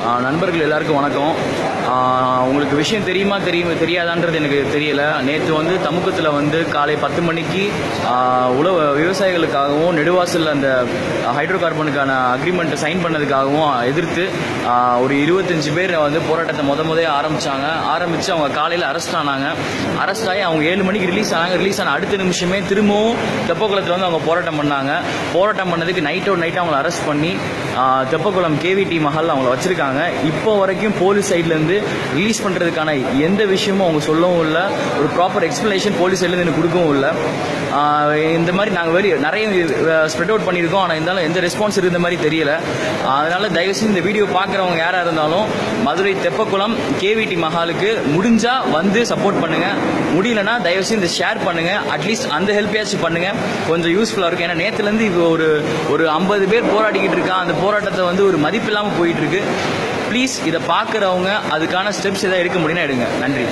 நண்பர்கள் எல்லாருக்கும் வணக்கம். உங்களுக்கு விஷயம் தெரியாதான்றது எனக்கு தெரியல. நேற்று வந்து தமுக்கத்தில் வந்து காலை 10 மணிக்கு விவசாயிகளுக்காகவும் நெடுவாசலில் அந்த ஹைட்ரோ கார்பனுக்கான அக்ரிமெண்ட்டை சைன் பண்ணதுக்காகவும் எதிர்த்து ஒரு 25 பேர் வந்து போராட்டத்தை முதலே ஆரம்பித்து அவங்க காலையில் அரெஸ்ட் ஆனாங்க. அரெஸ்ட் ஆகி அவங்க 7 மணிக்கு ரிலீஸ் ஆன அடுத்த நிமிஷமே திரும்பவும் தெப்பக்குளத்தில் வந்து அவங்க போராட்டம் பண்ணாங்க. போராட்டம் பண்ணதுக்கு நைட்டோட நைட் அவங்களை அரெஸ்ட் பண்ணி தெப்பக்குளம் கேவிடி மஹால் அவங்கள வச்சிருக்காங்க. இப்போ வரைக்கும் போலீஸ் சைட்லேருந்து ரிலீஸ் பண்ணுறதுக்கான எந்த விஷயமும் அவங்க சொல்லவும் இல்லை. ஒரு ப்ராப்பர் எக்ஸ்பிளனேஷன் போலீஸ் சைட்லேருந்து எனக்கு கொடுக்கவும் இல்லை. இந்த மாதிரி நாங்கள் நிறைய ஸ்ப்ரெட் அவுட் பண்ணியிருக்கோம். ஆனால் இருந்தாலும் எந்த ரெஸ்பான்ஸ் இருந்த மாதிரி தெரியல. அதனால தயவுசெய்து இந்த வீடியோ பார்க்குறவங்க யாராக இருந்தாலும் மதுரை தெப்பக்குளம் கேவிடி மஹாலுக்கு முடிஞ்சா வந்து சப்போர்ட் பண்ணுங்க. முடியலன்னா தயவுசெய்து இந்த ஷேர் பண்ணுங்க. அட்லீஸ்ட் அந்த ஹெல்ப்பையாச்சும் பண்ணுங்க, கொஞ்சம் யூஸ்ஃபுல்லாக இருக்கும். ஏன்னா நேற்றுலேருந்து இப்போ ஒரு 50 பேர் போராடிக்கிட்டு இருக்கான். அந்த போராட்டத்தை வந்து ஒரு மதிப்பில்லாமல் போயிட்டு இருக்கு. ப்ளீஸ் இதை பார்க்குறவங்க அதுக்கான ஸ்டெப்ஸ் எதாவது எடுக்க முடியும்னா எடுங்க. நன்றி.